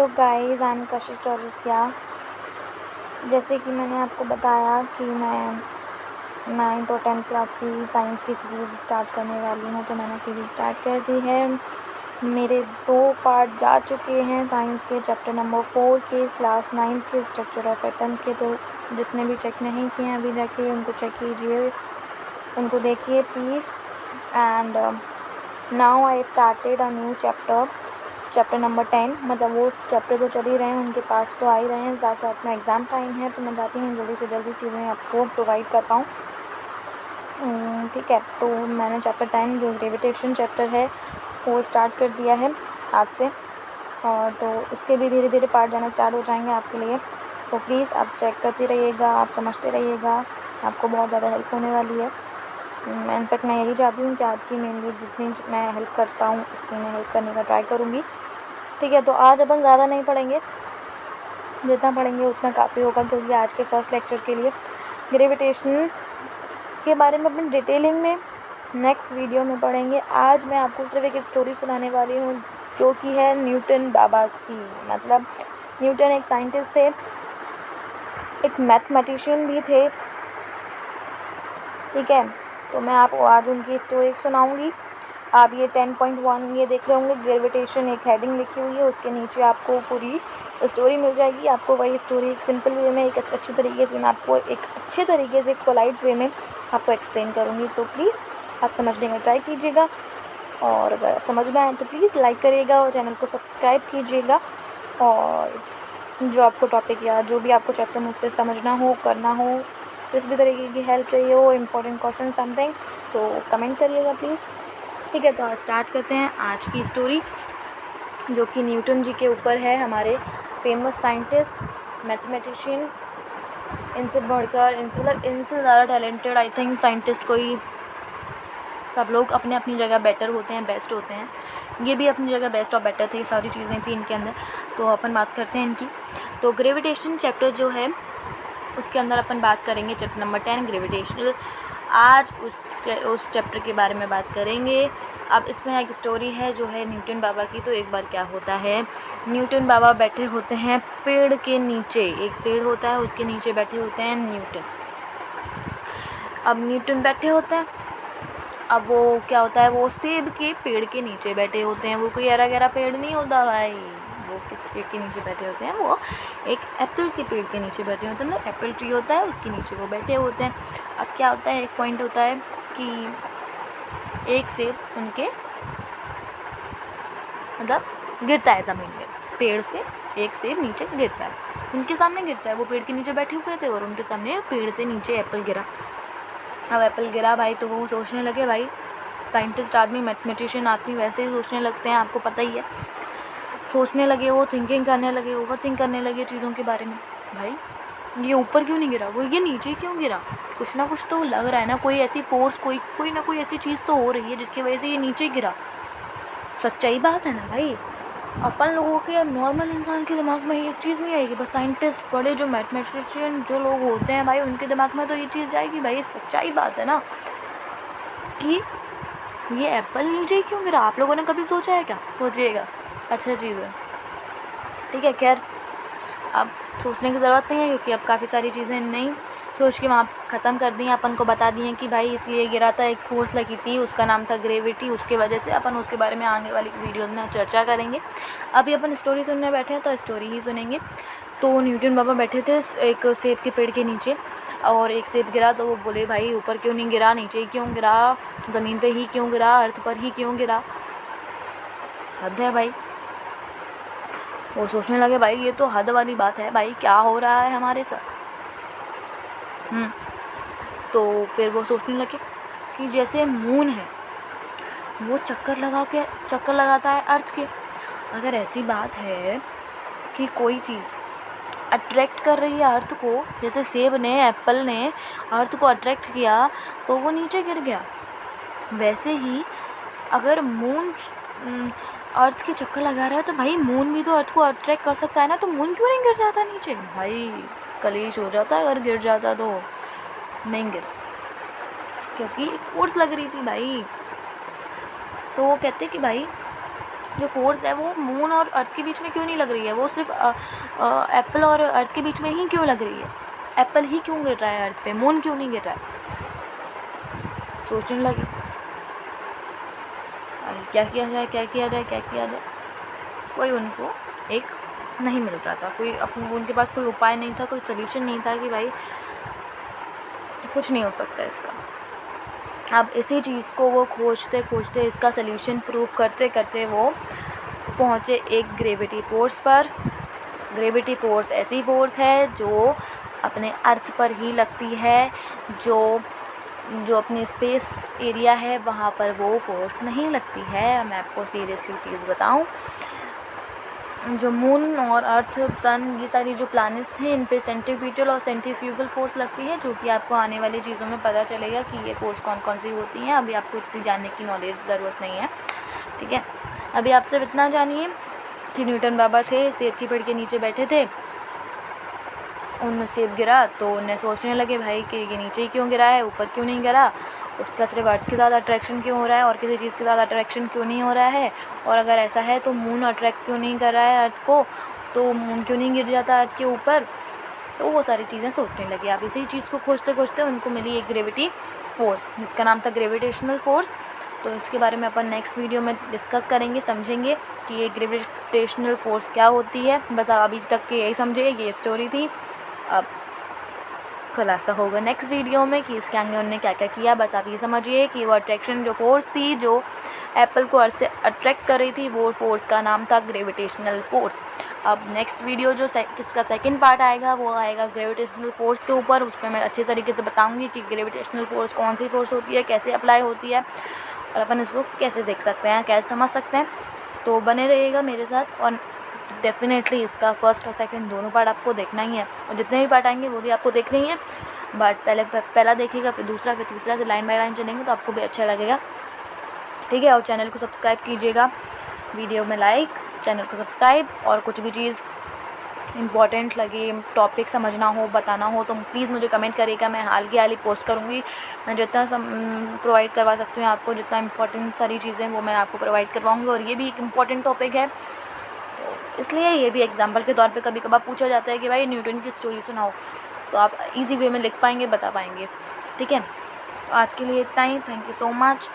Guys, I am कशिश चौरसिया। जैसे कि मैंने आपको बताया कि मैं 9th और 10th क्लास की साइंस की सीरीज़ स्टार्ट करने वाली हूँ, तो मैंने सीरीज़ स्टार्ट कर दी है। मेरे 2 पार्ट जा चुके हैं साइंस के, चैप्टर नंबर 4 के, क्लास 9th के स्ट्रक्चर ऑफ एटम के। तो जिसने भी चेक नहीं किए हैं अभी जाके उनको चेक कीजिए, उनको देखिए please. And now I started a new chapter number 10। मतलब वो चैप्टर तो चल ही रहे हैं, उनके पार्ट्स तो आ ही रहे हैं, साथ साथ में एग्ज़ाम टाइम है, तो मैं चाहती हूँ जल्दी से जल्दी चीज़ें आपको प्रोवाइड कर पाऊँ। ठीक है, तो मैंने चैप्टर 10 जो ग्रेविटेशन चैप्टर है वो स्टार्ट कर दिया है आज से, और तो इसके भी धीरे धीरे पार्ट जाना स्टार्ट हो जाएंगे आपके लिए। तो प्लीज़ आप चेक करते रहिएगा, आप समझते रहिएगा, आपको बहुत ज़्यादा हेल्प होने वाली है। इनफैक्ट मैं यही चाहती हूँ कि आपकी मेनली जितनी मैं हेल्प करता हूँ उतनी मैं हेल्प करने का ट्राई करूँगी। ठीक है, तो आज अपन ज़्यादा नहीं पढ़ेंगे, जितना पढ़ेंगे उतना काफ़ी होगा, क्योंकि आज के फर्स्ट लेक्चर के लिए ग्रेविटेशन के बारे में अपन डिटेलिंग में नेक्स्ट वीडियो में पढ़ेंगे। आज मैं आपको सिर्फ एक स्टोरी सुनाने वाली हूँ जो कि है न्यूटन बाबा की। मतलब न्यूटन एक साइंटिस्ट थे, एक मैथमेटिशियन भी थे। ठीक है, तो मैं आपको आज उनकी स्टोरी सुनाऊंगी। आप ये 10.1 ये देख रहे होंगे, ग्रेविटेशन एक हेडिंग लिखी हुई है, उसके नीचे आपको पूरी स्टोरी मिल जाएगी। आपको वही स्टोरी एक सिंपल वे में, एक अच्छे तरीके से मैं आपको एक अच्छे तरीके से, एक पोलाइट वे में आपको एक्सप्लेन करूँगी। तो प्लीज़ आप समझने का ट्राई कीजिएगा, और अगर समझ में आए तो प्लीज़ लाइक करिएगा और चैनल को सब्सक्राइब कीजिएगा। और जो आपको टॉपिक या जो भी आपको चैप्टर मुझसे समझना हो, करना हो, किस भी तरीके की हेल्प चाहिए हो, इम्पोर्टेंट क्वेश्चन समथिंग, तो कमेंट करिएगा प्लीज़। ठीक है, तो आज स्टार्ट करते हैं आज की स्टोरी, जो कि न्यूटन जी के ऊपर है, हमारे फेमस साइंटिस्ट, मैथमेटिशियन। इनसे बढ़कर, इनसे ज़्यादा टैलेंटेड आई थिंक साइंटिस्ट कोई, सब लोग अपने अपनी जगह बेटर होते हैं, बेस्ट होते हैं। ये भी अपनी जगह बेस्ट और बेटर थे, सारी चीज़ें थी इनके अंदर। तो अपन बात करते हैं इनकी। तो ग्रेविटेशन चैप्टर जो है उसके अंदर अपन बात करेंगे चैप्टर नंबर 10 ग्रेविटेशनल। आज उस चैप्टर के बारे में बात करेंगे। अब इसमें एक स्टोरी है जो है न्यूटन बाबा की। तो एक बार क्या होता है, न्यूटन बाबा बैठे होते हैं पेड़ के नीचे। एक पेड़ होता है, उसके नीचे बैठे होते हैं न्यूटन। अब न्यूटन बैठे होते हैं, अब वो क्या होता है, वो सेब के पेड़ के नीचे बैठे होते हैं। वो कोई हरा गहरा पेड़ नहीं होता भाई, वो किस पेड़ के नीचे बैठे होते हैं, वो एक एप्पल के पेड़ के नीचे बैठे होते हैं। मतलब एप्पल ट्री होता है, उसके नीचे वो बैठे होते हैं। अब क्या होता है, एक पॉइंट होता है कि एक सेब उनके मतलब गिरता है ज़मीन में, पेड़ से एक सेब नीचे गिरता है, उनके सामने गिरता है। वो पेड़ के नीचे बैठे हुए थे और उनके सामने पेड़ से नीचे एप्पल गिरा। अब एप्पल गिरा भाई, तो वो सोचने लगे, भाई साइंटिस्ट आदमी, मैथमेटिशियन आदमी वैसे ही सोचने लगते हैं, आपको पता ही है। सोचने लगे, वो थिंकिंग करने लगे, ओवर थिंक करने लगे चीज़ों के बारे में। भाई ये ऊपर क्यों नहीं गिरा, वो ये नीचे क्यों गिरा, कुछ ना कुछ तो लग रहा है ना, कोई ऐसी फोर्स, कोई ना कोई ऐसी चीज़ तो हो रही है जिसकी वजह से ये नीचे गिरा। सच्चाई बात है ना भाई। अपन लोगों के, नॉर्मल इंसान के दिमाग में ये चीज़ नहीं आएगी, बस साइंटिस्ट, बड़े जो मैथमेटिशियन जो लोग होते हैं भाई, उनके दिमाग में तो ये चीज़ जाएगी। भाई सच्चाई बात है ना कि ये एप्पल नीचे क्यों गिरा। आप लोगों ने कभी सोचा है क्या? सोचिएगा, अच्छा चीज़ है। ठीक है, खैर अब सोचने की ज़रूरत नहीं है, क्योंकि अब काफ़ी सारी चीज़ें नहीं सोच के वहाँ ख़त्म कर दी हैं, अपन को बता दी हैं कि भाई इसलिए गिरा था, एक फोर्स लगी थी, उसका नाम था ग्रेविटी, उसके वजह से। अपन उसके बारे में आगे वाली वीडियोज़ में चर्चा करेंगे। अभी अपन स्टोरी सुनने बैठे हैं तो स्टोरी ही सुनेंगे। तो न्यूटन बाबा बैठे थे एक सेब के पेड़ के नीचे, और एक सेब गिरा, तो वो बोले भाई ऊपर क्यों नहीं गिरा, नीचे क्यों गिरा, ज़मीन पे ही क्यों गिरा, अर्थ पर ही क्यों गिरा। हद है भाई। वो सोचने लगे, भाई ये तो हद वाली बात है, भाई क्या हो रहा है हमारे साथ। तो फिर वो सोचने लगे कि जैसे मून है, वो चक्कर लगाता है अर्थ के। अगर ऐसी बात है कि कोई चीज़ अट्रैक्ट कर रही है अर्थ को, जैसे सेब ने, एप्पल ने अर्थ को अट्रैक्ट किया तो वो नीचे गिर गया, वैसे ही अगर मून अर्थ के चक्कर लगा रहा है तो भाई मून भी तो अर्थ को अट्रैक्ट कर सकता है ना, तो मून क्यों नहीं गिर जाता नीचे। भाई कलेश हो जाता अगर गिर जाता, तो नहीं गिर, क्योंकि एक फोर्स लग रही थी भाई। तो वो कहते कि भाई जो फोर्स है वो मून और अर्थ के बीच में क्यों नहीं लग रही है, वो सिर्फ एप्पल और अर्थ के बीच में ही क्यों लग रही है, एप्पल ही क्यों गिर रहा है अर्थ पे, मून क्यों नहीं गिर रहा है। सोचने लगे अरे क्या किया जाए, क्या किया जाए, क्या किया जाए। कोई उनको एक नहीं मिल रहा था, कोई उनके पास कोई उपाय नहीं था, कोई सोल्यूशन नहीं था कि भाई कुछ नहीं हो सकता इसका। अब इसी चीज़ को वो खोजते खोजते, इसका सल्यूशन प्रूव करते करते वो पहुँचे एक ग्रेविटी फोर्स पर। ग्रेविटी फोर्स ऐसी फोर्स है जो अपने अर्थ पर ही लगती है, जो अपनी स्पेस एरिया है वहाँ पर वो फोर्स नहीं लगती है। मैं आपको सीरियसली चीज़ बताऊँ, जो मून और अर्थ, सन, ये सारी जो प्लैनेट्स हैं इन पे सेंट्रीपिटल और सेंट्रीफ्यूगल फोर्स लगती है, जो कि आपको आने वाली चीज़ों में पता चलेगा कि ये फोर्स कौन कौन सी होती हैं। अभी आपको इतनी जानने की नॉलेज ज़रूरत नहीं है, ठीक है। अभी आप सिर्फ इतना जानिए कि न्यूटन बाबा थे, सेब के पेड़ के नीचे बैठे थे, उनमें सेब गिरा तो उन्हें सोचने लगे भाई कि ये नीचे ही क्यों गिरा है, ऊपर क्यों नहीं गिरा, उसका सिर्फ अर्थ के साथ अट्रैक्शन क्यों हो रहा है और किसी चीज़ के साथ अट्रैक्शन क्यों नहीं हो रहा है, और अगर ऐसा है तो मून अट्रैक्ट क्यों नहीं कर रहा है अर्थ को, तो मून क्यों नहीं गिर जाता अर्थ के ऊपर। तो वो सारी चीज़ें सोचने लगे। आप इसी चीज़ को खोजते खोजते उनको मिली एक ग्रेविटी फोर्स जिसका नाम था ग्रेविटेशनल फोर्स। तो इसके बारे में अपन नेक्स्ट वीडियो में डिस्कस करेंगे, समझेंगे कि ये ग्रेविटेशनल फोर्स क्या होती है। बस अभी तक के यही समझे, ये स्टोरी थी। अब खुलासा होगा नेक्स्ट वीडियो में कि इसके आगे उन्होंने क्या क्या किया। बस आप ये समझिए कि वो अट्रैक्शन जो फोर्स थी जो एप्पल को अर्थ से अट्रैक्ट कर रही थी, वो फोर्स का नाम था ग्रेविटेशनल फोर्स। अब नेक्स्ट वीडियो जो इसका सेकंड पार्ट आएगा वो आएगा ग्रेविटेशनल फोर्स के ऊपर। उस पर मैं अच्छे तरीके से बताऊंगी कि ग्रेविटेशनल फोर्स कौन सी फोर्स होती है, कैसे अप्लाई होती है और अपन इसको कैसे देख सकते हैं, कैसे समझ सकते हैं। तो बने रहिएगा मेरे साथ और डेफिनेटली इसका फर्स्ट और सेकंड दोनों पार्ट आपको देखना ही है, और जितने भी पार्ट आएंगे वो भी आपको देखने ही है। बट पहला देखिएगा, फिर दूसरा, फिर तीसरा, फिर लाइन बाय लाइन चलेंगे तो आपको भी अच्छा लगेगा, ठीक है। और चैनल को सब्सक्राइब कीजिएगा, वीडियो में लाइक, चैनल को सब्सक्राइब, और कुछ भी चीज़ इम्पॉर्टेंट लगे, टॉपिक समझना हो, बताना हो तो प्लीज़ मुझे कमेंट करिएगा। मैं हाल की हाल ही पोस्ट करूँगी। मैं जितना प्रोवाइड करवा सकती हूँ आपको, जितना इम्पोर्टेंट सारी चीज़ें वो मैं आपको प्रोवाइड करवाऊँगी। और ये भी एक इम्पॉर्टेंट टॉपिक है, तो इसलिए ये भी एग्जाम्पल के तौर पे कभी कभार पूछा जाता है कि भाई न्यूटन की स्टोरी सुनाओ, तो आप इजी वे में लिख पाएंगे, बता पाएंगे, ठीक है। आज के लिए इतना ही। Thank you so much.